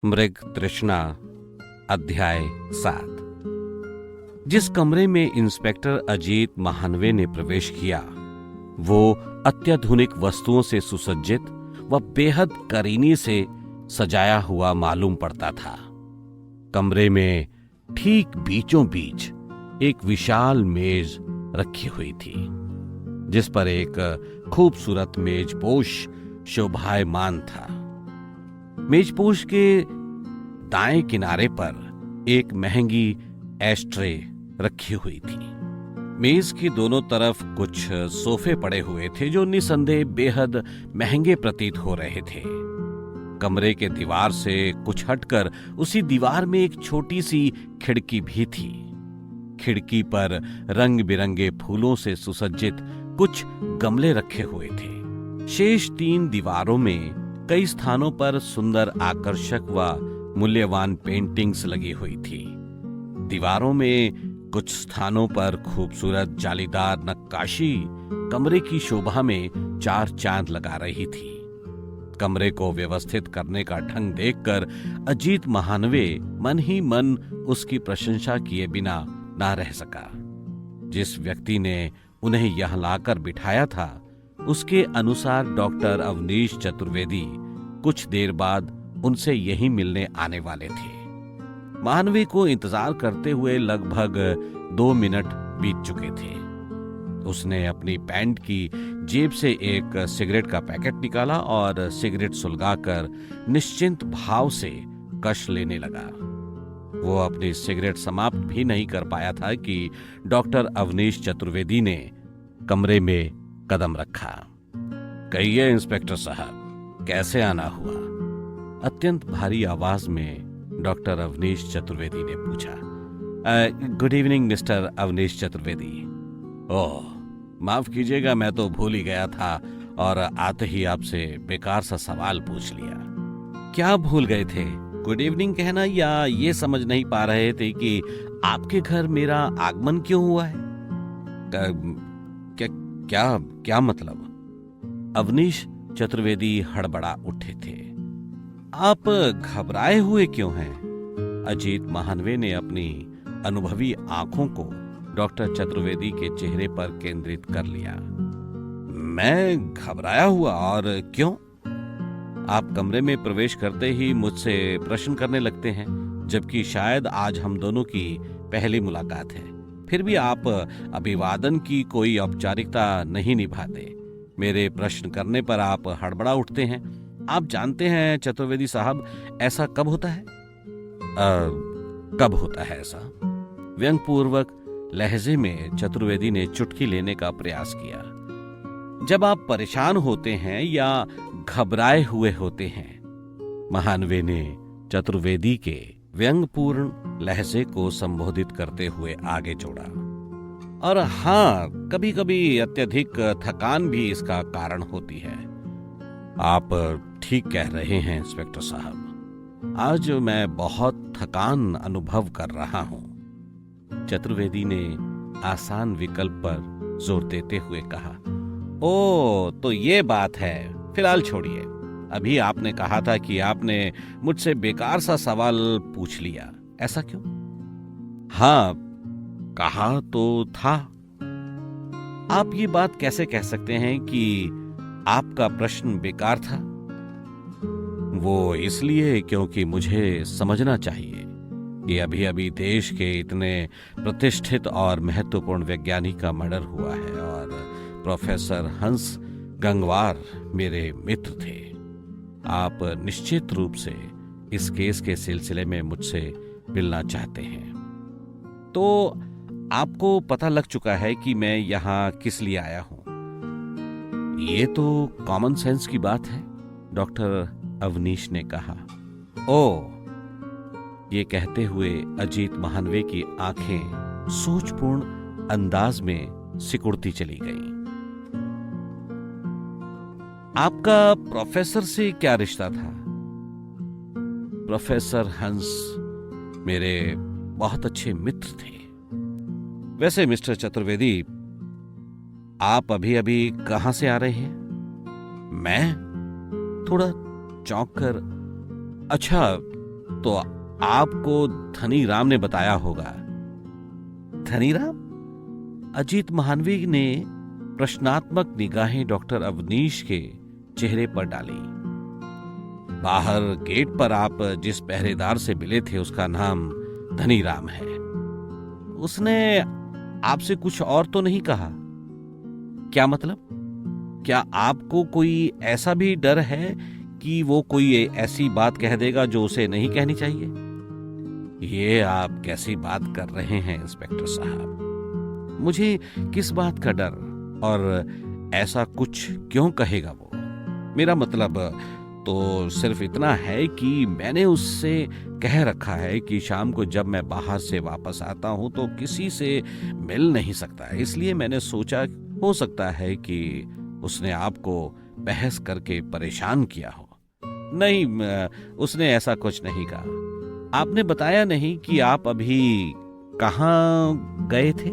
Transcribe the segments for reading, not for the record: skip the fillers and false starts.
मृग तृष्णा अध्याय 7। जिस कमरे में इंस्पेक्टर अजीत महानवे ने प्रवेश किया वो अत्याधुनिक वस्तुओं से सुसज्जित व बेहद करीनी से सजाया हुआ मालूम पड़ता था। कमरे में ठीक बीचों बीच एक विशाल मेज रखी हुई थी जिस पर एक खूबसूरत मेजपोश शोभायमान था। मेजपोश के दाएं किनारे पर एक महंगी एस्ट्रे रखी हुई थी। मेज की दोनों तरफ कुछ सोफे पड़े हुए थे जो निसंदेह बेहद महंगे प्रतीत हो रहे थे। कमरे के दीवार से कुछ हटकर उसी दीवार में एक छोटी सी खिड़की भी थी। खिड़की पर रंग बिरंगे फूलों से सुसज्जित कुछ गमले रखे हुए थे। शेष 3 दीवारों में कई स्थानों पर सुंदर आकर्षक व मूल्यवान पेंटिंग्स लगी हुई थी। दीवारों में कुछ स्थानों पर खूबसूरत जालीदार नक्काशी कमरे की शोभा में 4 चांद लगा रही थी। कमरे को व्यवस्थित करने का ढंग देखकर अजीत महानवे मन ही मन उसकी प्रशंसा किए बिना ना रह सका। जिस व्यक्ति ने उन्हें यहां लाकर बिठाया था उसके अनुसार डॉक्टर अवनीश चतुर्वेदी कुछ देर बाद उनसे यहीं मिलने आने वाले थे। महानवे को इंतजार करते हुए लगभग 2 मिनट बीत चुके थे। उसने अपनी पैंट की जेब से एक सिगरेट का पैकेट निकाला और सिगरेट सुलगाकर निश्चिंत भाव से कश लेने लगा। वो अपनी सिगरेट समाप्त भी नहीं कर पाया था कि डॉक्टर अवनीश चतुर्वेदी ने कमरे में कदम रखा। कहिए इंस्पेक्टर साहब, कैसे आना हुआ? अत्यंत भारी आवाज में डॉक्टर अवनीश चतुर्वेदी ने पूछा। Good evening mister Avneesh Chaturvedi. Oh, माफ कीजिएगा, मैं तो भूल ही गया था और आते ही आपसे बेकार सा सवाल पूछ लिया। क्या भूल गए थे? गुड इवनिंग कहना या ये समझ नहीं पा रहे थे कि आपके घर मेरा आगमन क्यों हुआ है? क्या मतलब? अवनीश चतुर्वेदी हड़बड़ा उठे थे। आप घबराए हुए क्यों हैं? अजीत महानवे ने अपनी अनुभवी आंखों को डॉक्टर चतुर्वेदी के चेहरे पर केंद्रित कर लिया। मैं घबराया हुआ? और क्यों? आप कमरे में प्रवेश करते ही मुझसे प्रश्न करने लगते हैं, जबकि शायद आज हम दोनों की पहली मुलाकात है। फिर भी आप अभिवादन की कोई औपचारिकता नहीं निभाते। मेरे प्रश्न करने पर आप हड़बड़ा उठते हैं। आप जानते हैं चतुर्वेदी साहब, ऐसा कब होता है? कब होता है ऐसा? व्यंग्यपूर्वक लहजे में चतुर्वेदी ने चुटकी लेने का प्रयास किया। जब आप परेशान होते हैं या घबराए हुए होते हैं। महानवे ने चतुर्वेदी के व्यंग्यपूर्ण लहजे को संबोधित करते हुए आगे जोड़ा। और हाँ, कभी कभी अत्यधिक थकान भी इसका कारण होती है। आप ठीक कह रहे हैं इंस्पेक्टर साहब, आज मैं बहुत थकान अनुभव कर रहा हूं। चतुर्वेदी ने आसान विकल्प पर जोर देते हुए कहा। ओ, तो ये बात है। फिलहाल छोड़िए। अभी आपने कहा था कि आपने मुझसे बेकार सा सवाल पूछ लिया, ऐसा क्यों? हाँ, कहा तो था। आप ये बात कैसे कह सकते हैं कि आपका प्रश्न बेकार था? वो इसलिए क्योंकि मुझे समझना चाहिए कि अभी अभी देश के इतने प्रतिष्ठित और महत्वपूर्ण वैज्ञानिक का मर्डर हुआ है और प्रोफेसर हंस गंगवार मेरे मित्र थे। आप निश्चित रूप से इस केस के सिलसिले में मुझसे मिलना चाहते हैं, तो आपको पता लग चुका है कि मैं यहाँ किस लिए आया हूं। ये तो कॉमन सेंस की बात है, डॉक्टर अवनीश ने कहा। ओ, ये कहते हुए अजीत महानवे की आंखें सोचपूर्ण अंदाज में सिकुड़ती चली गईं। आपका प्रोफेसर से क्या रिश्ता था? प्रोफेसर हंस मेरे बहुत अच्छे मित्र थे। वैसे मिस्टर चतुर्वेदी, आप अभी अभी कहां से आ रहे हैं? मैं थोड़ा चौंक कर, अच्छा तो आपको धनी राम ने बताया होगा। धनी राम? अजीत महानवी ने प्रश्नात्मक निगाहें डॉक्टर अवनीश के चेहरे पर डाली। बाहर गेट पर आप जिस पहरेदार से मिले थे उसका नाम धनी राम है। उसने आपसे कुछ और तो नहीं कहा? क्या मतलब? क्या आपको कोई ऐसा भी डर है कि वो कोई ऐसी बात कह देगा जो उसे नहीं कहनी चाहिए? ये आप कैसी बात कर रहे हैं इंस्पेक्टर साहब? मुझे किस बात का डर, और ऐसा कुछ क्यों कहेगा वो? मेरा मतलब तो सिर्फ इतना है कि मैंने उससे कह रखा है कि शाम को जब मैं बाहर से वापस आता हूं तो किसी से मिल नहीं सकता, इसलिए मैंने सोचा हो सकता है कि उसने आपको बहस करके परेशान किया हो। नहीं, उसने ऐसा कुछ नहीं कहा। आपने बताया नहीं कि आप अभी कहाँ गए थे?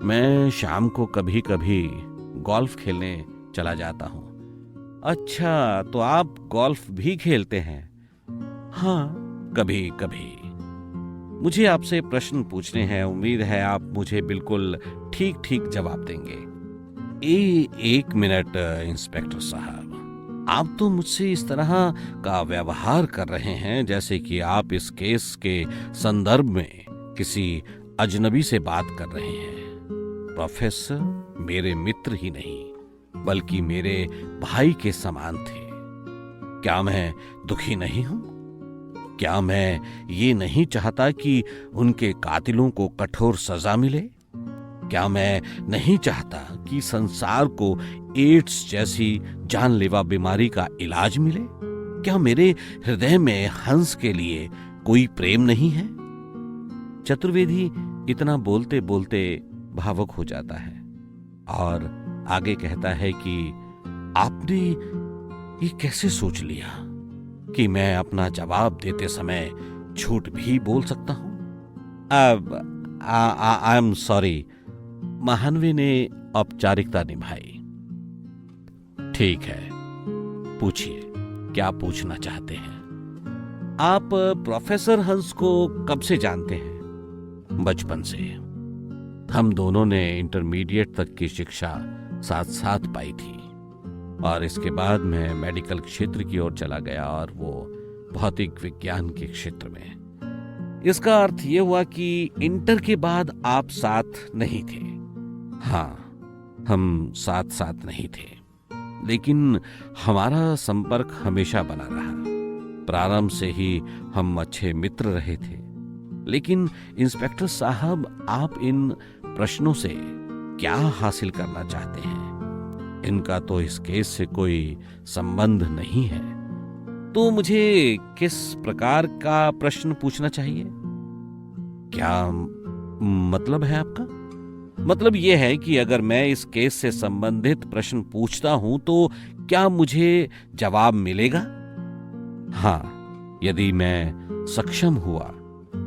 मैं शाम को कभी कभी गोल्फ खेलने चला जाता हूँ। अच्छा, तो आप गोल्फ भी खेलते हैं? हाँ, कभी कभी। मुझे आपसे प्रश्न पूछने हैं, उम्मीद है आप मुझे बिल्कुल ठीक ठीक जवाब देंगे। एक मिनट इंस्पेक्टर साहब, आप तो मुझसे इस तरह का व्यवहार कर रहे हैं जैसे कि आप इस केस के संदर्भ में किसी अजनबी से बात कर रहे हैं। प्रोफेसर मेरे मित्र ही नहीं बल्कि मेरे भाई के समान थे। क्या मैं दुखी नहीं हूं? क्या मैं ये नहीं चाहता कि उनके कातिलों को कठोर सजा मिले? क्या मैं नहीं चाहता कि संसार को एड्स जैसी जानलेवा बीमारी का इलाज मिले? क्या मेरे हृदय में हंस के लिए कोई प्रेम नहीं है? चतुर्वेदी इतना बोलते बोलते भावुक हो जाता है और आगे कहता है कि आपने ये कैसे सोच लिया कि मैं अपना जवाब देते समय झूठ भी बोल सकता हूं? आई एम सॉरी, महानवी ने औपचारिकता निभाई। ठीक है, पूछिए, क्या पूछना चाहते हैं? आप प्रोफेसर हंस को कब से जानते हैं? बचपन से। हम दोनों ने इंटरमीडिएट तक की शिक्षा साथ साथ पाई थी और इसके बाद मैं मेडिकल क्षेत्र की ओर चला गया और वो भौतिक विज्ञान के क्षेत्र में। इसका अर्थ ये हुआ कि इंटर के बाद आप साथ नहीं थे। हाँ, हम साथ साथ नहीं थे, लेकिन हमारा संपर्क हमेशा बना रहा। प्रारंभ से ही हम अच्छे मित्र रहे थे। लेकिन इंस्पेक्टर साहब, आप इन प्रश्नों से क्या हासिल करना चाहते हैं? इनका तो इस केस से कोई संबंध नहीं है। तो मुझे किस प्रकार का प्रश्न पूछना चाहिए? क्या मतलब है आपका? मतलब यह है कि अगर मैं इस केस से संबंधित प्रश्न पूछता हूं तो क्या मुझे जवाब मिलेगा? हाँ, यदि मैं सक्षम हुआ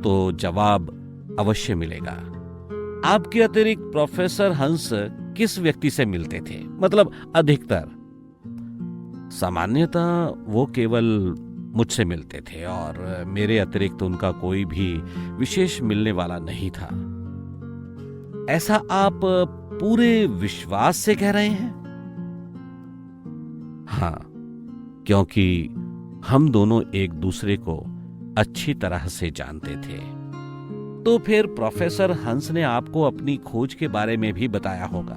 तो जवाब अवश्य मिलेगा। आपके अतिरिक्त प्रोफेसर हंस किस व्यक्ति से मिलते थे? मतलब अधिकतर। सामान्यतः वो केवल मुझसे मिलते थे और मेरे अतिरिक्त उनका कोई भी विशेष मिलने वाला नहीं था। ऐसा आप पूरे विश्वास से कह रहे हैं? हाँ, क्योंकि हम दोनों एक दूसरे को अच्छी तरह से जानते थे। तो फिर प्रोफेसर हंस ने आपको अपनी खोज के बारे में भी बताया होगा?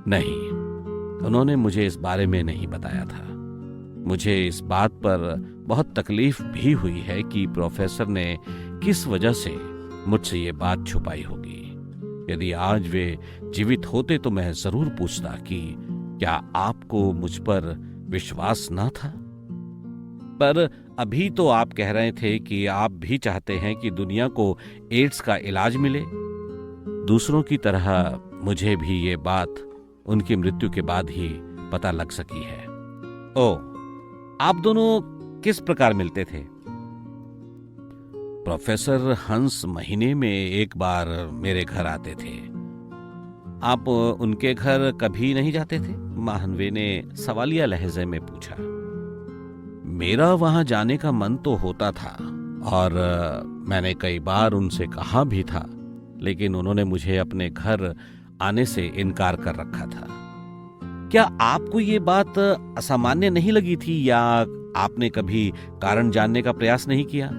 नहीं, उन्होंने मुझे इस बारे में नहीं बताया था। मुझे इस बात पर बहुत तकलीफ भी हुई है कि प्रोफेसर ने किस वजह से मुझसे ये बात छुपाई होगी। यदि आज वे जीवित होते तो मैं जरूर पूछता कि क्या आपको मुझ पर विश्वास ना था? पर अभी तो आप कह रहे थे कि आप भी चाहते हैं कि दुनिया को एड्स का इलाज मिले। दूसरों की तरह मुझे भी ये बात उनकी मृत्यु के बाद ही पता लग सकी है। ओ, आप दोनों किस प्रकार मिलते थे? प्रोफेसर हंस महीने में एक बार मेरे घर आते थे। आप उनके घर कभी नहीं जाते थे? महानवे ने सवालिया लहजे में पूछा। मेरा वहां जाने का मन तो होता था और मैंने कई बार उनसे कहा भी था, लेकिन उन्होंने मुझे अपने घर आने से इनकार कर रखा था। क्या आपको ये बात असामान्य नहीं लगी थी या आपने कभी कारण जानने का प्रयास नहीं किया?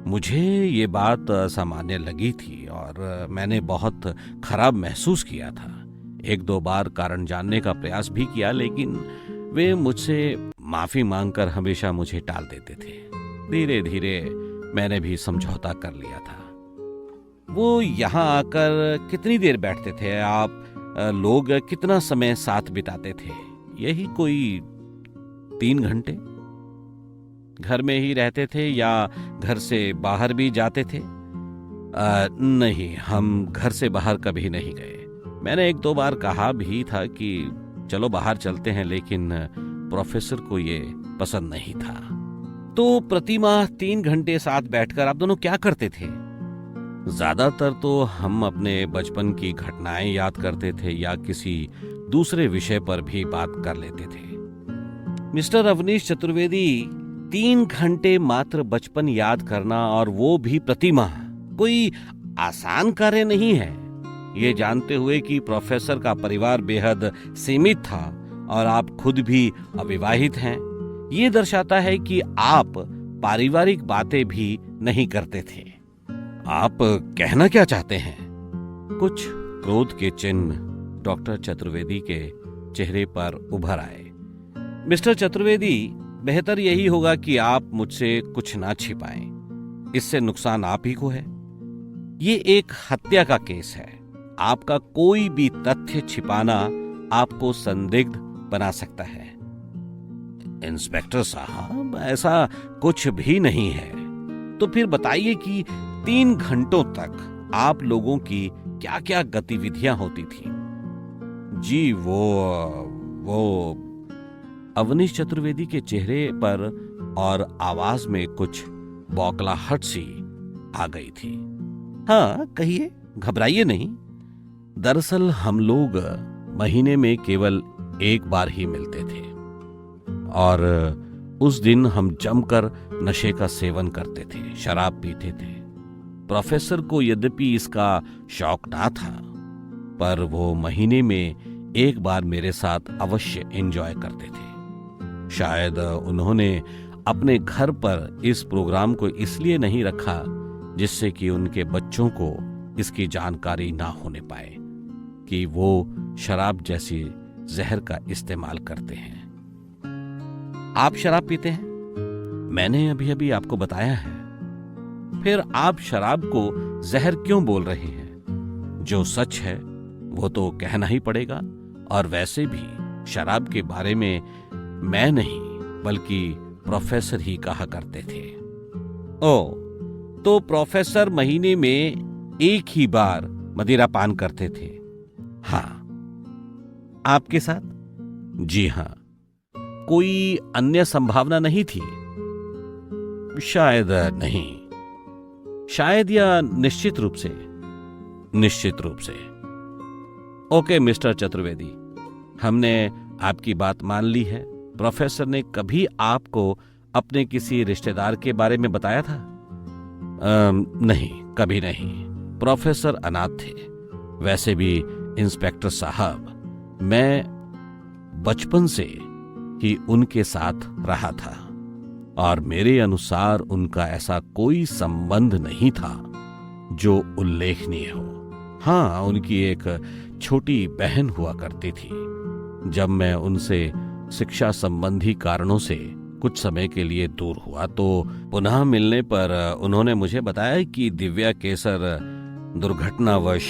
मुझे ये बात असामान्य लगी थी और मैंने बहुत खराब महसूस किया था। एक दो बार कारण जानने का प्रयास भी किया, लेकिन वे मुझसे माफी मांगकर हमेशा मुझे टाल देते थे। धीरे धीरे मैंने भी समझौता कर लिया था। वो यहाँ आकर कितनी देर बैठते थे? आप लोग कितना समय साथ बिताते थे? यही कोई 3 घंटे? घर में ही रहते थे या घर से बाहर भी जाते थे? नहीं, हम घर से बाहर कभी नहीं गए। मैंने 1-2 बार कहा भी था कि चलो बाहर चलते हैं, लेकिन प्रोफेसर को ये पसंद नहीं था। तो प्रतिमाह 3 घंटे साथ बैठकर आप दोनों क्या करते थे? ज्यादातर तो हम अपने बचपन की घटनाएं याद करते थे या किसी दूसरे विषय पर भी बात कर लेते थे। मिस्टर अवनीश चतुर्वेदी, 3 घंटे मात्र बचपन याद करना, और वो भी प्रतिमाह, कोई आसान कार्य नहीं है। ये जानते हुए कि प्रोफेसर का परिवार बेहद सीमित था और आप खुद भी अविवाहित हैं, ये दर्शाता है कि आप पारिवारिक बातें भी नहीं करते थे। आप कहना क्या चाहते हैं? कुछ क्रोध के चिन्ह डॉक्टर चतुर्वेदी के चेहरे पर उभर आए। मिस्टर चतुर्वेदी, बेहतर यही होगा कि आप मुझसे कुछ ना छिपाएं। इससे नुकसान आप ही को है। ये एक हत्या का केस है। आपका कोई भी तथ्य छिपाना आपको संदिग्ध बना सकता है। इंस्पेक्टर साहब, ऐसा कुछ भी नहीं है। तो फिर बताइए कि 3 घंटों तक आप लोगों की क्या क्या गतिविधियां होती थी? जी वो अवनीश चतुर्वेदी के चेहरे पर और आवाज में कुछ बौखलाहट सी आ गई थी। हाँ कहिए, घबराइए नहीं। दरअसल हम लोग महीने में केवल 1 बार ही मिलते थे और उस दिन हम जमकर नशे का सेवन करते थे, शराब पीते थे। प्रोफेसर को यद्यपि इसका शौक ना था, पर वो महीने में 1 बार मेरे साथ अवश्य एंजॉय करते थे। शायद उन्होंने अपने घर पर इस प्रोग्राम को इसलिए नहीं रखा जिससे कि उनके बच्चों को इसकी जानकारी ना होने पाए कि वो शराब जैसी जहर का इस्तेमाल करते हैं। आप शराब पीते हैं? मैंने अभी अभी आपको बताया है। फिर आप शराब को जहर क्यों बोल रहे हैं? जो सच है वो तो कहना ही पड़ेगा, और वैसे भी शराब के बारे में मैं नहीं बल्कि प्रोफेसर ही कहा करते थे। ओ, तो प्रोफेसर महीने में 1 ही बार मदिरा पान करते थे? हाँ। आपके साथ? जी हाँ। कोई अन्य संभावना नहीं थी? शायद नहीं। शायद या निश्चित रूप से? निश्चित रूप से। ओके मिस्टर चतुर्वेदी, हमने आपकी बात मान ली है। प्रोफेसर ने कभी आपको अपने किसी रिश्तेदार के बारे में बताया था? नहीं, कभी नहीं। प्रोफेसर अनाथ थे। वैसे भी इंस्पेक्टर साहब, मैं बचपन से ही उनके साथ रहा था और मेरे अनुसार उनका ऐसा कोई संबंध नहीं था जो उल्लेखनीय हो। हाँ, उनकी एक छोटी बहन हुआ करती थी। जब मैं उनसे शिक्षा संबंधी कारणों से कुछ समय के लिए दूर हुआ तो पुनः मिलने पर उन्होंने मुझे बताया कि दिव्या केसर दुर्घटनावश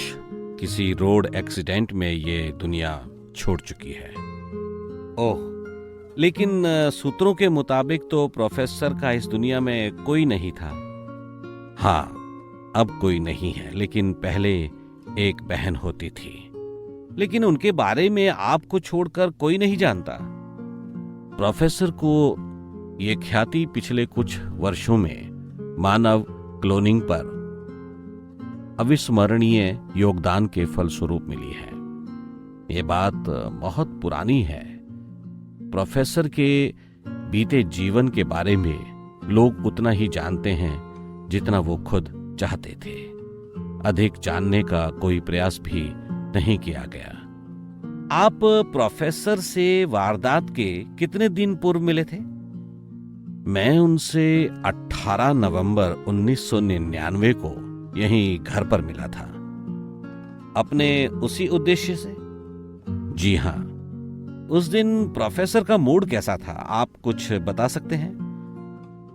किसी रोड एक्सीडेंट में ये दुनिया छोड़ चुकी है। ओह, लेकिन सूत्रों के मुताबिक तो प्रोफेसर का इस दुनिया में कोई नहीं था। हाँ, अब कोई नहीं है, लेकिन पहले एक बहन होती थी। लेकिन उनके बारे में आपको छोड़कर कोई नहीं जानता। प्रोफेसर को ये ख्याति पिछले कुछ वर्षों में मानव क्लोनिंग पर अविस्मरणीय योगदान के फलस्वरूप मिली है। ये बात बहुत पुरानी है। प्रोफेसर के बीते जीवन के बारे में लोग उतना ही जानते हैं जितना वो खुद चाहते थे। अधिक जानने का कोई प्रयास भी नहीं किया गया। आप प्रोफेसर से वारदात के कितने दिन पूर्व मिले थे? मैं उनसे 18 नवंबर 1999 को यहीं घर पर मिला था। अपने उसी उद्देश्य से? जी हां। उस दिन प्रोफेसर का मूड कैसा था, आप कुछ बता सकते हैं?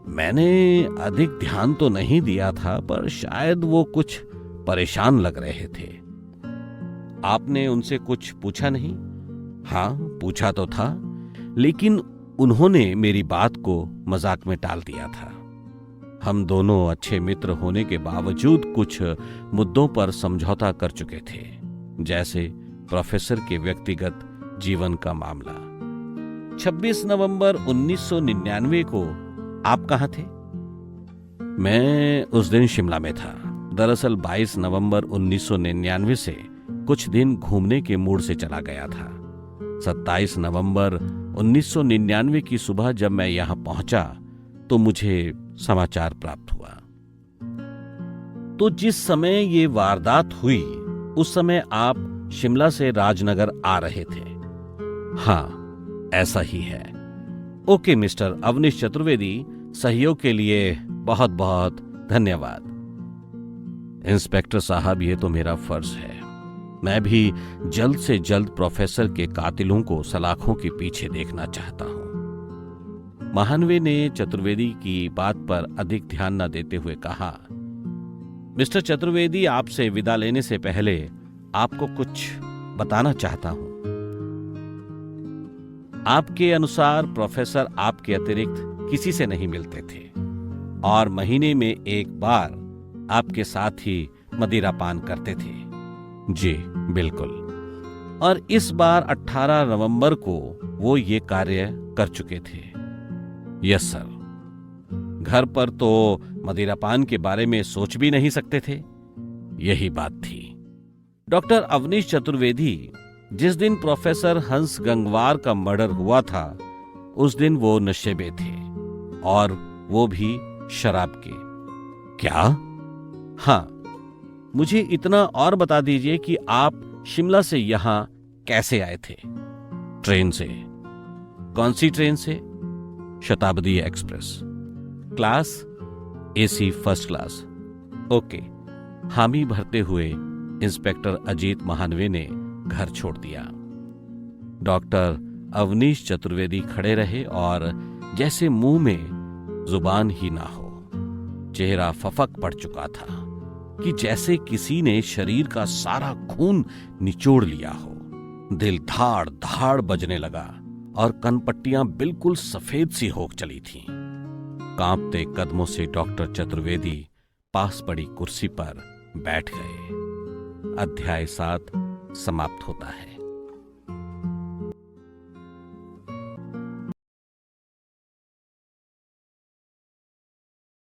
मैंने अधिक ध्यान तो नहीं दिया था, पर शायद वो कुछ परेशान लग रहे थे। आपने उनसे कुछ पूछा नहीं? हां, पूछा तो था, लेकिन उन्होंने मेरी बात को मजाक में टाल दिया था। हम दोनों अच्छे मित्र होने के बावजूद कुछ मुद्दों पर समझौता कर चुके थे, जैसे प्रोफेसर के व्यक्तिगत जीवन का मामला। 26 नवंबर 1999 को आप कहां थे? मैं उस दिन शिमला में था। दरअसल 22 नवंबर 1999 से कुछ दिन घूमने के मूड से चला गया था। 27 नवंबर 1999 की सुबह जब मैं यहां पहुंचा तो मुझे समाचार प्राप्त हुआ। तो जिस समय ये वारदात हुई उस समय आप शिमला से राजनगर आ रहे थे? हां, ऐसा ही है। ओके मिस्टर अवनीश चतुर्वेदी, सहयोग के लिए बहुत बहुत धन्यवाद। इंस्पेक्टर साहब, ये तो मेरा फर्ज है। मैं भी जल्द से जल्द प्रोफेसर के कातिलों को सलाखों के पीछे देखना चाहता हूं। महानवे ने चतुर्वेदी की बात पर अधिक ध्यान न देते हुए कहा, मिस्टर चतुर्वेदी, आपसे विदा लेने से पहले आपको कुछ बताना चाहता हूं। आपके अनुसार प्रोफेसर आपके अतिरिक्त किसी से नहीं मिलते थे और महीने में एक बार आपके साथ ही मदिरा पान करते थे। जी बिल्कुल। और इस बार 18 नवंबर को वो ये कार्य कर चुके थे। Yes sir. घर पर तो मदिरा पान के बारे में सोच भी नहीं सकते थे। यही बात थी। डॉक्टर अवनीश चतुर्वेदी, जिस दिन प्रोफेसर हंस गंगवार का मर्डर हुआ था उस दिन वो नशे में थे, और वो भी शराब के। क्या? हां। मुझे इतना और बता दीजिए कि आप शिमला से यहां कैसे आए थे? ट्रेन से। कौन सी ट्रेन से? शताब्दी express. Class? AC first class. Okay. हामी भरते हुए इंस्पेक्टर अजीत महानवे ने घर छोड़ दिया। डॉक्टर अवनीश चतुर्वेदी खड़े रहे और जैसे मुंह में जुबान ही ना हो। चेहरा फफक पड़ चुका था कि जैसे किसी ने शरीर का सारा खून निचोड़ लिया हो। दिल धाड़ धाड़ बजने लगा और कनपट्टियां बिल्कुल सफेद सी हो चली थीं। कांपते कदमों से डॉक्टर चतुर्वेदी पास पड़ी कुर्सी पर बैठ गए। अध्याय 7 समाप्त होता है।